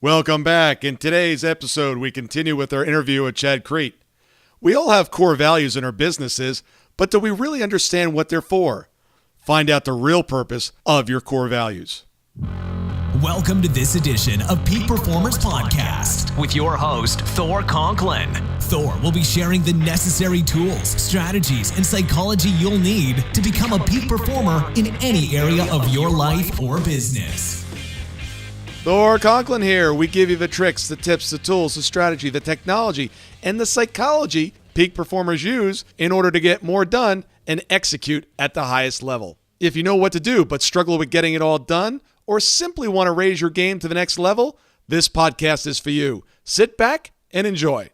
Welcome back. In today's episode, we continue with our interview with Chad Crete. We all have core values in our businesses, but do we really understand what they're for? Find out the real purpose of your core values. Welcome to this edition of Peak Performers Podcast with your host, Thor Conklin. Thor will be sharing the necessary tools, strategies, and psychology you'll need to become a peak performer in any area of your life or business. Thor Conklin here. We give you the tricks, the tips, the tools, the strategy, the technology, and the psychology peak performers use in order to get more done and execute at the highest level. If you know what to do but struggle with getting it all done, or simply want to raise your game to the next level, this podcast is for you. Sit back and enjoy.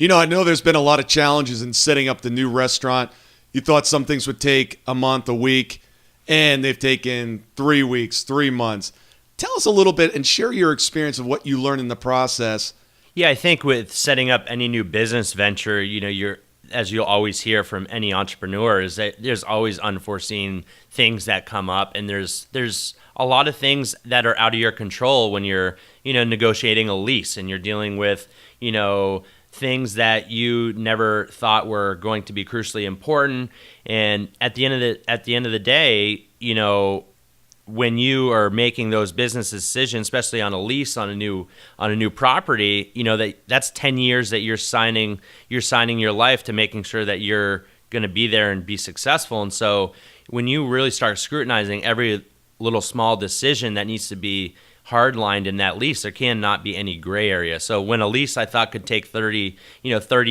I know there's been a lot of challenges in setting up the new restaurant. You thought some things would take a month, a week, and they've taken 3 weeks, 3 months. Tell us a little bit and share your experience of what you learned in the process. Yeah, I think with setting up any new business venture, you're, as you'll always hear from any entrepreneur, is that there's always unforeseen things that come up, and there's a lot of things that are out of your control when you're, negotiating a lease and you're dealing with, things that you never thought were going to be crucially important. And at the end of the day, when you are making those business decisions, especially on a lease on a new property, that's 10 years that you're signing your life to making sure that you're going to be there and be successful. And so when you really start scrutinizing every little small decision that needs to be hardlined in that lease, there cannot be any gray area. So when a lease I thought could take 30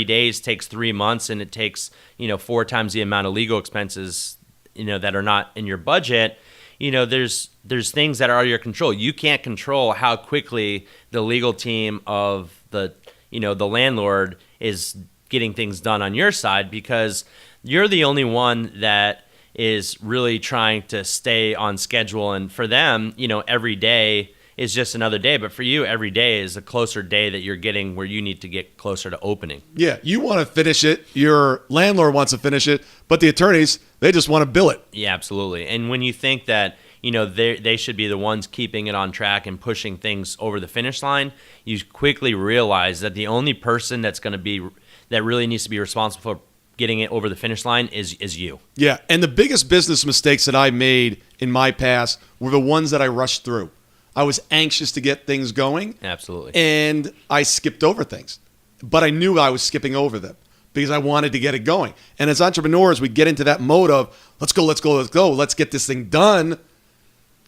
days takes 3 months, and it takes 4 times the amount of legal expenses that are not in your budget, there's things that are out of your control. You can't control how quickly the legal team of the landlord is getting things done on your side, because you're the only one that is really trying to stay on schedule. And for them, every day is just another day. But for you, every day is a closer day that you're getting where you need to get closer to opening. Yeah, you want to finish it. Your landlord wants to finish it, but the attorneys, they just want to bill it. Yeah, absolutely. And when you think that, they should be the ones keeping it on track and pushing things over the finish line, you quickly realize that the only person that really needs to be responsible for getting it over the finish line is you. Yeah, and the biggest business mistakes that I made in my past were the ones that I rushed through. I was anxious to get things going. Absolutely. And I skipped over things. But I knew I was skipping over them because I wanted to get it going. And as entrepreneurs, we get into that mode of, let's go, let's get this thing done.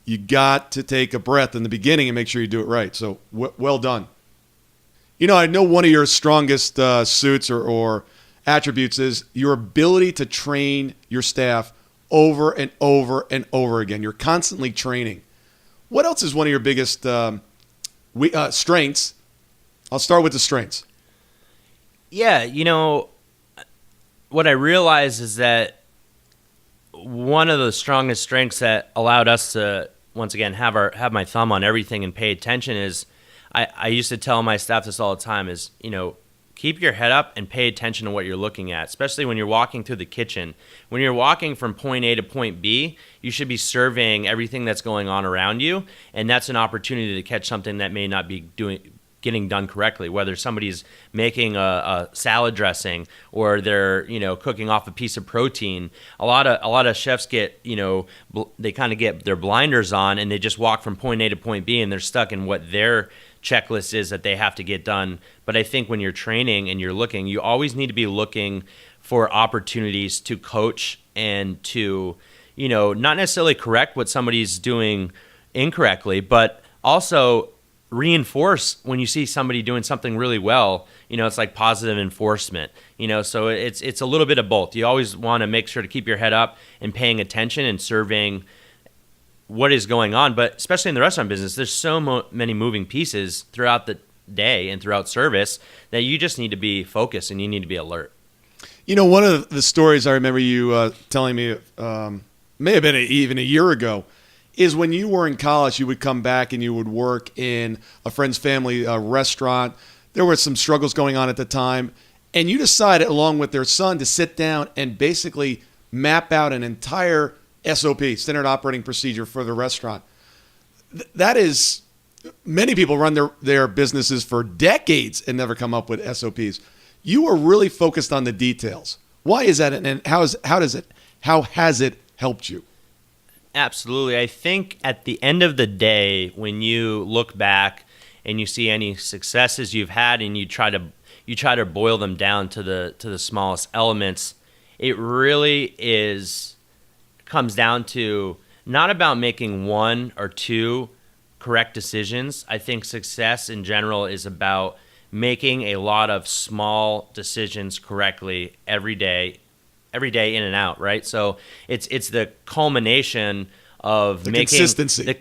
You got to take a breath in the beginning and make sure you do it right. So well done. I know one of your strongest suits or attributes is your ability to train your staff over and over and over again. You're constantly training. What else is one of your biggest strengths? I'll start with the strengths. Yeah, what I realized is that one of the strongest strengths that allowed us to, once again, have my thumb on everything and pay attention is, I used to tell my staff this all the time, is, keep your head up and pay attention to what you're looking at, especially when you're walking through the kitchen. When you're walking from point A to point B, you should be surveying everything that's going on around you, and that's an opportunity to catch something that may not be getting done correctly, whether somebody's making a salad dressing or they're cooking off a piece of protein. A lot of chefs get they kind of get their blinders on and they just walk from point A to point B, and they're stuck in what their checklist is that they have to get done. But I think when you're training and you're looking, you always need to be looking for opportunities to coach and to, not necessarily correct what somebody's doing incorrectly, but also reinforce when you see somebody doing something really well. It's like positive enforcement, so it's a little bit of both. You always want to make sure to keep your head up and paying attention and surveying what is going on. But especially in the restaurant business, there's so many moving pieces throughout the day and throughout service that you just need to be focused and you need to be alert. One of the stories I remember you telling me, may have been even a year ago, is when you were in college, you would come back and you would work in a friend's family restaurant. There were some struggles going on at the time, and you decided, along with their son, to sit down and basically map out an entire SOP, standard operating procedure, for the restaurant. That is many people run their businesses for decades and never come up with SOPs. You are really focused on the details. Why is that, and how has it helped you? Absolutely. I think at the end of the day, when you look back and you see any successes you've had and you try to boil them down to the smallest elements, it really comes down to not about making one or two correct decisions. I think success in general is about making a lot of small decisions correctly every day in and out, right? So it's the culmination of consistency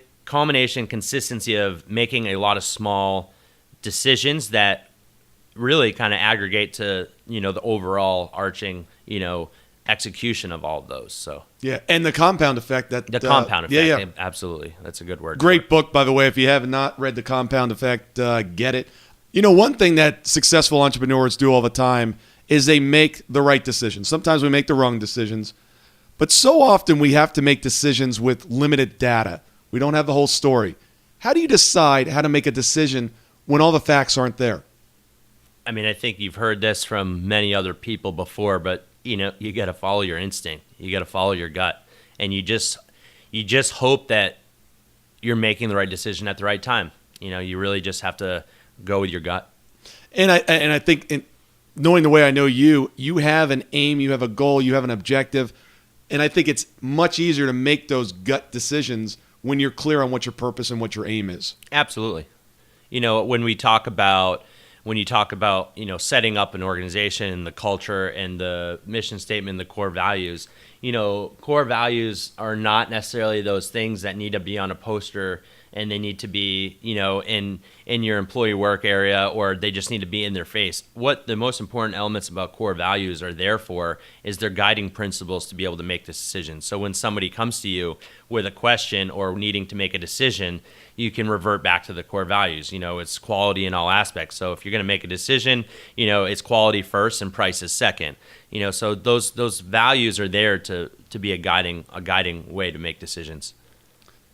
of making a lot of small decisions that really kind of aggregate to, the overall arching, execution of all of those. So yeah, and the compound effect. Yeah, absolutely. That's a good word. Great book, by the way. If you have not read The Compound Effect, get it. One thing that successful entrepreneurs do all the time is they make the right decisions. Sometimes we make the wrong decisions, but so often we have to make decisions with limited data. We don't have the whole story. How do you decide how to make a decision when all the facts aren't there? I mean, I think you've heard this from many other people before, but you got to follow your instinct. You got to follow your gut, and you just hope that you're making the right decision at the right time. You really just have to go with your gut. And I think knowing the way I know you have an aim, you have a goal, you have an objective, and I think it's much easier to make those gut decisions when you're clear on what your purpose and what your aim is. Absolutely. When you talk about setting up an organization and the culture and the mission statement, the core values, core values are not necessarily those things that need to be on a poster and they need to be, in your employee work area, or they just need to be in their face. What the most important elements about core values are there for is their guiding principles to be able to make this decision. So when somebody comes to you with a question or needing to make a decision, you can revert back to the core values. It's quality in all aspects. So if you're going to make a decision, it's quality first and price is second. So those values are there to be a guiding way to make decisions.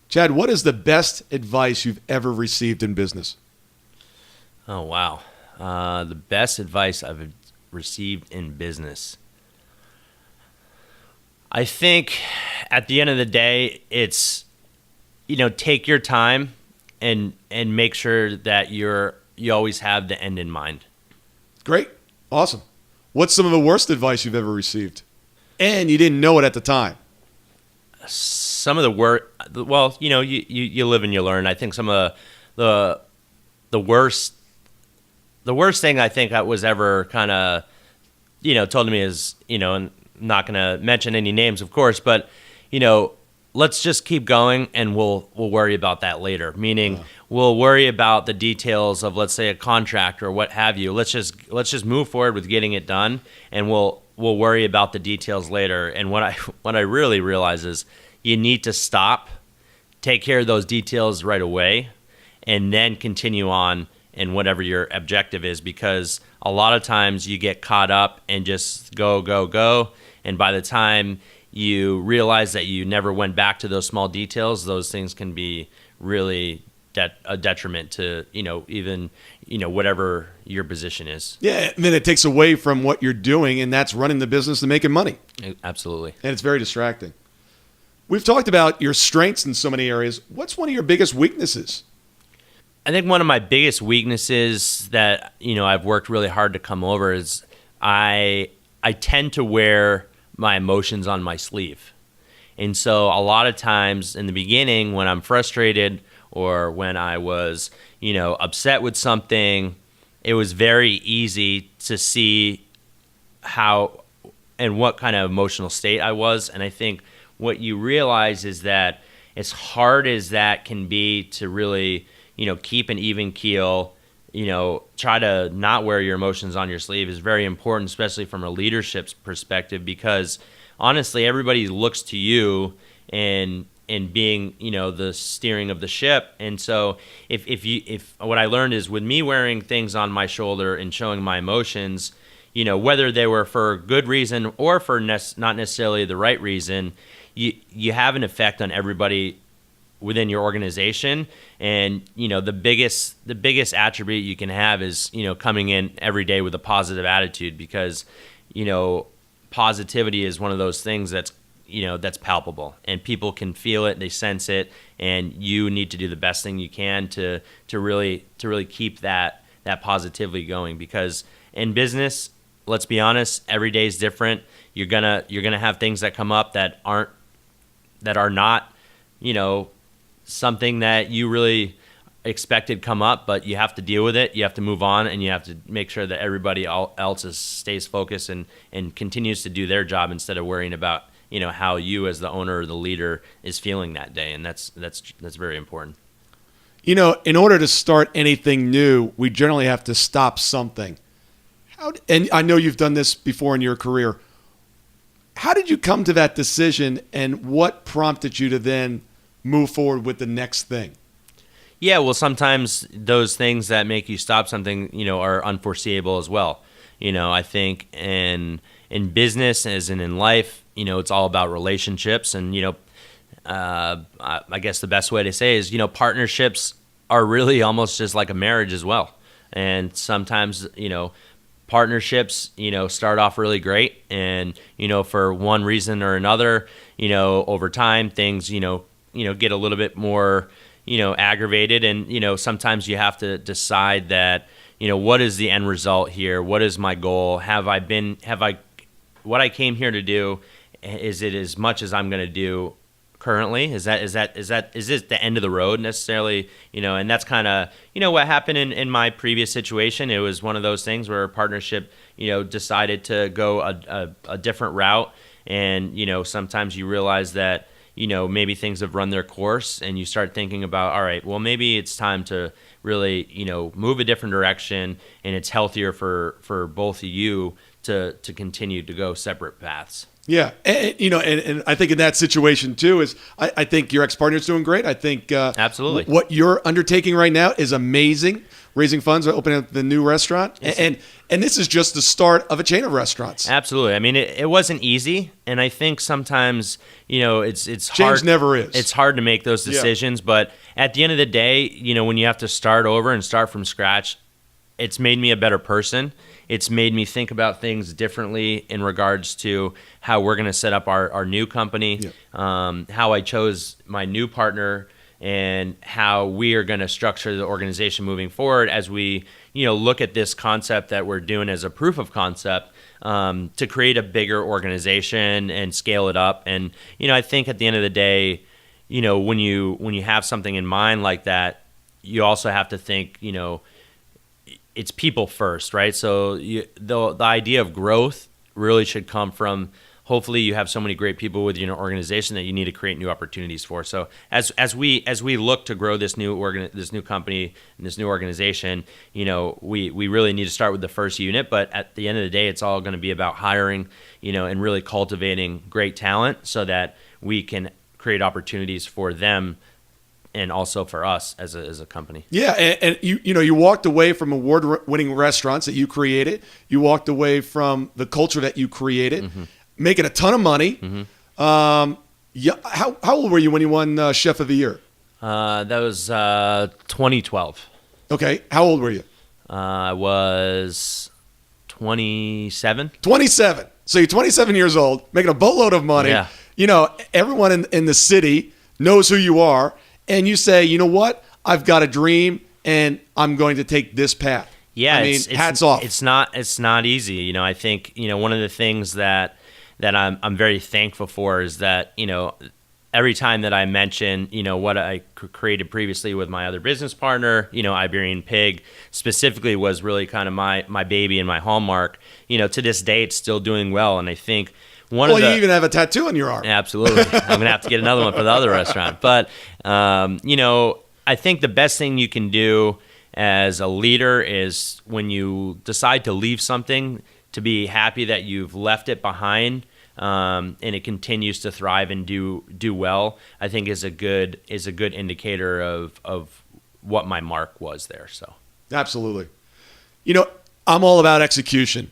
Chad, what is the best advice you've ever received in business? Oh, wow. The best advice I've received in business. I think at the end of the day, it's, take your time and make sure that you always have the end in mind. Great. Awesome. What's some of the worst advice you've ever received? And you didn't know it at the time. Some of the worst, well, you live and you learn. I think some of the worst thing I think I was ever kind of, told to me is, and I'm not going to mention any names, of course, but, let's just keep going and we'll worry about that later. Meaning we'll worry about the details of, let's say, a contract or what have you. Let's just move forward with getting it done, and we'll worry about the details later. And what I really realize is you need to stop, take care of those details right away, and then continue on in whatever your objective is, because a lot of times you get caught up and just go. And by the time you realize that you never went back to those small details, those things can be really a detriment to, even, whatever your position is. Yeah, and then it takes away from what you're doing, and that's running the business and making money. Absolutely. And it's very distracting. We've talked about your strengths in so many areas. What's one of your biggest weaknesses? I think one of my biggest weaknesses that, I've worked really hard to come over is I tend to wear my emotions on my sleeve. And so a lot of times in the beginning when I'm frustrated or when I was, upset with something, it was very easy to see how and what kind of emotional state I was. And I think what you realize is that as hard as that can be to really, keep an even keel, try to not wear your emotions on your sleeve is very important, especially from a leadership perspective, because honestly, everybody looks to you and being, the steering of the ship. And so if what I learned is with me wearing things on my shoulder and showing my emotions, whether they were for good reason or for not necessarily the right reason, you have an effect on everybody within your organization. And, the biggest attribute you can have is, coming in every day with a positive attitude, because, positivity is one of those things that's palpable, and people can feel it, they sense it, and you need to do the best thing you can to really keep that positivity going. Because in business, let's be honest, every day is different. You're gonna have things that come up that are not, something that you really expected come up, but you have to deal with it. You have to move on, and you have to make sure that everybody else stays focused and continues to do their job instead of worrying about, how you as the owner or the leader is feeling that day. And that's very important. In order to start anything new, we generally have to stop something. And I know you've done this before in your career. How did you come to that decision, and what prompted you to then move forward with the next thing? Yeah, well, sometimes those things that make you stop something, are unforeseeable as well. I think in business as in life, it's all about relationships. And, I guess the best way to say is, partnerships are really almost just like a marriage as well. And sometimes, partnerships, start off really great. And, for one reason or another, over time, things, get a little bit more, aggravated. And, sometimes you have to decide that, what is the end result here? What is my goal? What I came here to do, is it as much as I'm going to do currently? Is this the end of the road necessarily? And that's kind of, what happened in my previous situation. It was one of those things where a partnership, decided to go a different route. And, sometimes you realize that, maybe things have run their course, and you start thinking about, all right, well, maybe it's time to really, move a different direction, and it's healthier for both of you to continue to go separate paths. Yeah, and I think in that situation too is I think your ex-partner's doing great. I think absolutely what you're undertaking right now is amazing. Raising funds, opening up the new restaurant, and this is just the start of a chain of restaurants. Absolutely. I mean, it wasn't easy, and I think sometimes it's hard. Change never is. It's hard to make those decisions, but at the end of the day, when you have to start over and start from scratch, it's made me a better person. It's made me think about things differently in regards to how we're going to set up our new company, how I chose my new partner, and how we are going to structure the organization moving forward as we, look at this concept that we're doing as a proof of concept, to create a bigger organization and scale it up. And, I think at the end of the day, when you have something in mind like that, you also have to think, it's people first, right? So the idea of growth really should come from, hopefully you have so many great people within your organization that you need to create new opportunities for. So as we look to grow this new company and this new organization, we really need to start with the first unit. But at the end of the day, it's all going to be about hiring, and really cultivating great talent so that we can create opportunities for them and also for us as a company. Yeah, and you walked away from award-winning restaurants that you created. You walked away from the culture that you created, making a ton of money. How old were you when you won Chef of the Year? That was 2012. Okay, how old were you? I was 27. 27. So you're 27 years old, making a boatload of money. Yeah. Everyone in the city knows who you are. And you say, you know what? I've got a dream, and I'm going to take this path. Yeah, I mean, hats off. It's not easy. I think one of the things that I'm very thankful for is that every time that I mention what I created previously with my other business partner, Iberian Pig specifically was really kind of my baby and my hallmark. To this day, it's still doing well, and I think. You even have a tattoo on your arm. Absolutely. I'm going to have to get another one for the other restaurant. But, I think the best thing you can do as a leader is when you decide to leave something, to be happy that you've left it behind, and it continues to thrive and do well, I think is a good indicator of what my mark was there. So absolutely. I'm all about execution.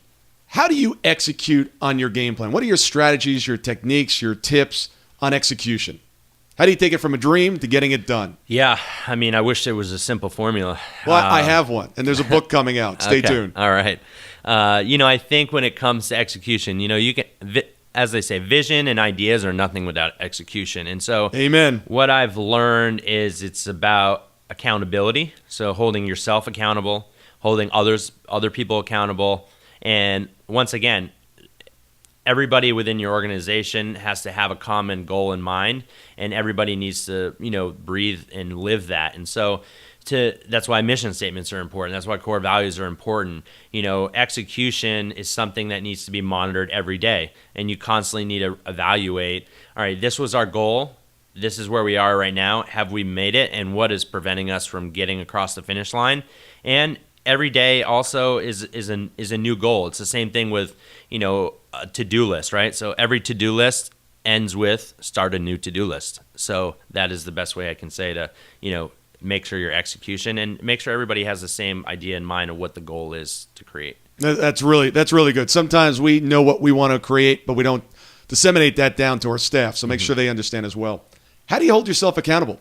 How do you execute on your game plan? What are your strategies, your techniques, your tips on execution? How do you take it from a dream to getting it done? Yeah, I mean, I wish there was a simple formula. Well, I have one, and there's a book coming out. Stay tuned. All right. I think when it comes to execution, you can, as they say, vision and ideas are nothing without execution. And so, amen. What I've learned is it's about accountability. So holding yourself accountable, holding other people accountable, and once again, everybody within your organization has to have a common goal in mind, and everybody needs to, breathe and live that. And so that's why mission statements are important. That's why core values are important. Execution is something that needs to be monitored every day, and you constantly need to evaluate, all right, this was our goal. This is where we are right now. Have we made it? And what is preventing us from getting across the finish line? And every day also is a new goal. It's the same thing with, a to-do list, right? So every to-do list ends with start a new to-do list. So that is the best way I can say to, make sure your execution and make sure everybody has the same idea in mind of what the goal is to create. That's really good. Sometimes we know what we want to create, but we don't disseminate that down to our staff. So make sure they understand as well. How do you hold yourself accountable?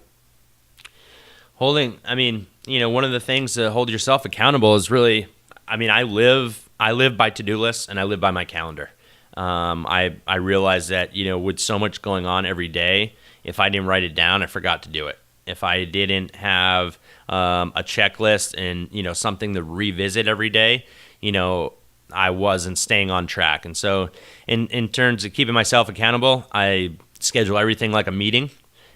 One of the things to hold yourself accountable is really, I live by to-do lists and I live by my calendar. I realize that, with so much going on every day, if I didn't write it down, I forgot to do it. If I didn't have a checklist and, something to revisit every day, I wasn't staying on track. And so in terms of keeping myself accountable, I schedule everything like a meeting,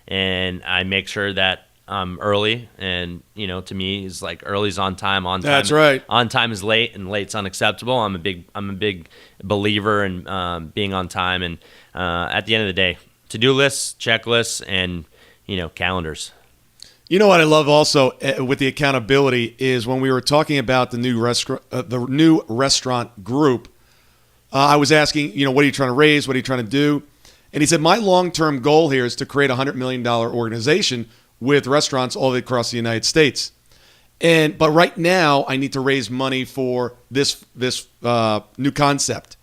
and I make sure that early, and to me is like early's on time. That's right. On time is late, and late's unacceptable. I'm a big believer in being on time. And at the end of the day, to-do lists, checklists, and calendars. You know what I love also with the accountability is when we were talking about the new restaurant group. I was asking, what are you trying to raise? What are you trying to do? And he said, my long-term goal here is to create a $100 million organization with restaurants all across the United States. But right now, I need to raise money for this new concept.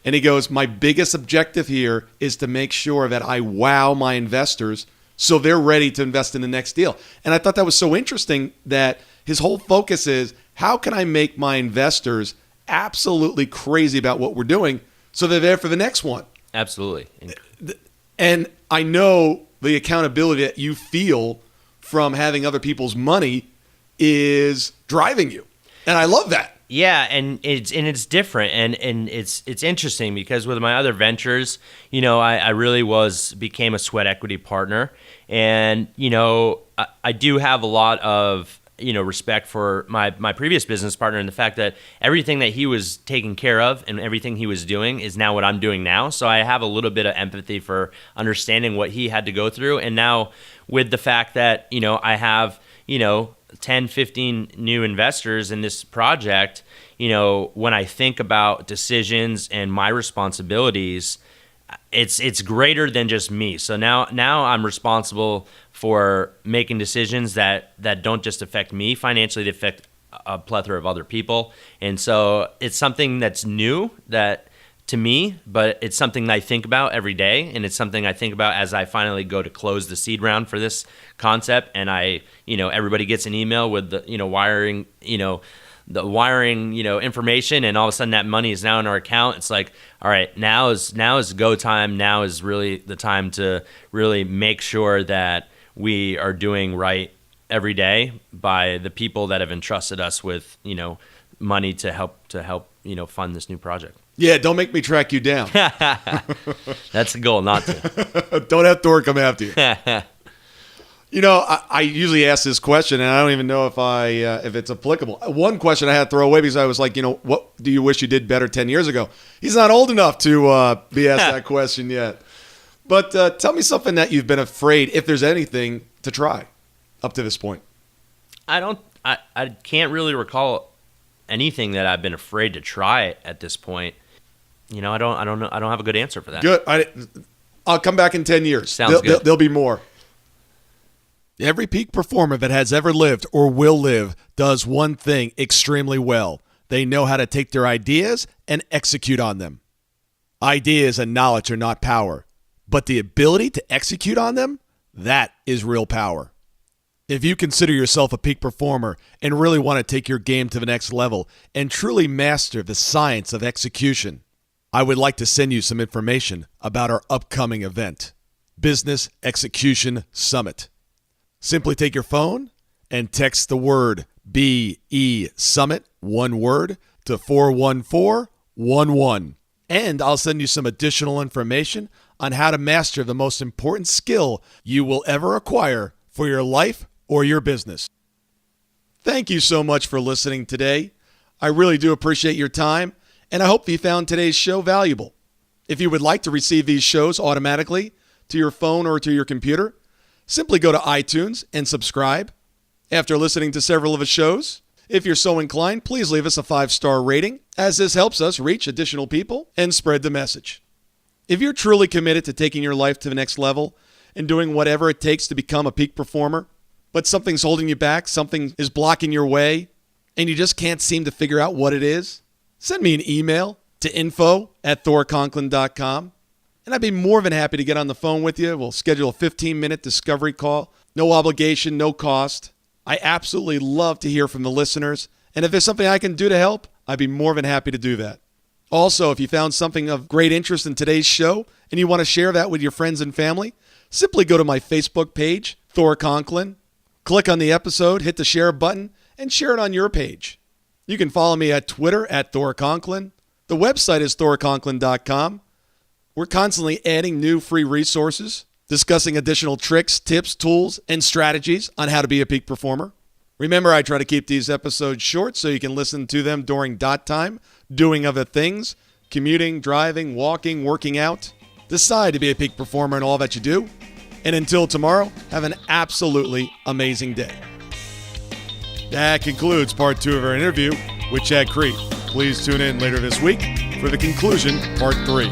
And he goes, my biggest objective here is to make sure that I wow my investors so they're ready to invest in the next deal. And I thought that was so interesting that his whole focus is, how can I make my investors absolutely crazy about what we're doing so they're there for the next one? Absolutely. And I know the accountability that you feel from having other people's money is driving you. And I love that. Yeah, and it's different, and it's interesting because with my other ventures, I really became a sweat equity partner, and I do have a lot of respect for my previous business partner, and the fact that everything that he was taking care of and everything he was doing is now what I'm doing now. So I have a little bit of empathy for understanding what he had to go through, and now with the fact that I have 10, 15 new investors in this project, when I think about decisions and my responsibilities, it's greater than just me. So now I'm responsible for making decisions that don't just affect me financially, they affect a plethora of other people. And so it's something that's new to me, but it's something I think about every day, and it's something I think about as I finally go to close the seed round for this concept, and everybody gets an email with the wiring information, and all of a sudden that money is now in our account. It's like, all right, now is go time. Now is really the time to really make sure that we are doing right every day by the people that have entrusted us with money to help fund this new project. Yeah, don't make me track you down. That's the goal, not to. Don't have Thor come after you. I usually ask this question, and I don't even know if it's applicable. One question I had to throw away because I was like, what do you wish you did better 10 years ago? He's not old enough to be asked that question yet. But tell me something that you've been afraid, if there's anything, to try up to this point. I can't really recall anything that I've been afraid to try at this point. I don't know. I don't have a good answer for that. Good. I'll come back in 10 years. Sounds good. There'll be more. Every peak performer that has ever lived or will live does one thing extremely well. They know how to take their ideas and execute on them. Ideas and knowledge are not power, but the ability to execute on them, That is real power. If you consider yourself a peak performer and really want to take your game to the next level and truly master the science of execution, I would like to send you some information about our upcoming event, Business Execution Summit. Simply take your phone and text the word BE Summit, one word, to 41411. And I'll send you some additional information on how to master the most important skill you will ever acquire for your life or your business. Thank you so much for listening today. I really do appreciate your time, and I hope you found today's show valuable. If you would like to receive these shows automatically to your phone or to your computer, simply go to iTunes and subscribe. After listening to several of the shows, if you're so inclined, please leave us a 5-star rating, as this helps us reach additional people and spread the message. If you're truly committed to taking your life to the next level and doing whatever it takes to become a peak performer, but something's holding you back, something is blocking your way, and you just can't seem to figure out what it is, send me an email to info@thorconklin.com, and I'd be more than happy to get on the phone with you. We'll schedule a 15-minute discovery call. No obligation, no cost. I absolutely love to hear from the listeners, and if there's something I can do to help, I'd be more than happy to do that. Also, if you found something of great interest in today's show and you want to share that with your friends and family, simply go to my Facebook page, Thor Conklin. Click on the episode, hit the share button, and share it on your page. You can follow me at Twitter at Thor Conklin. The website is thorconklin.com. We're constantly adding new free resources, discussing additional tricks, tips, tools, and strategies on how to be a peak performer. Remember, I try to keep these episodes short so you can listen to them during dot time, doing other things, commuting, driving, walking, working out. Decide to be a peak performer in all that you do. And until tomorrow, have an absolutely amazing day. That concludes part 2 of our interview with Chad Crete. Please tune in later this week for the conclusion, part 3.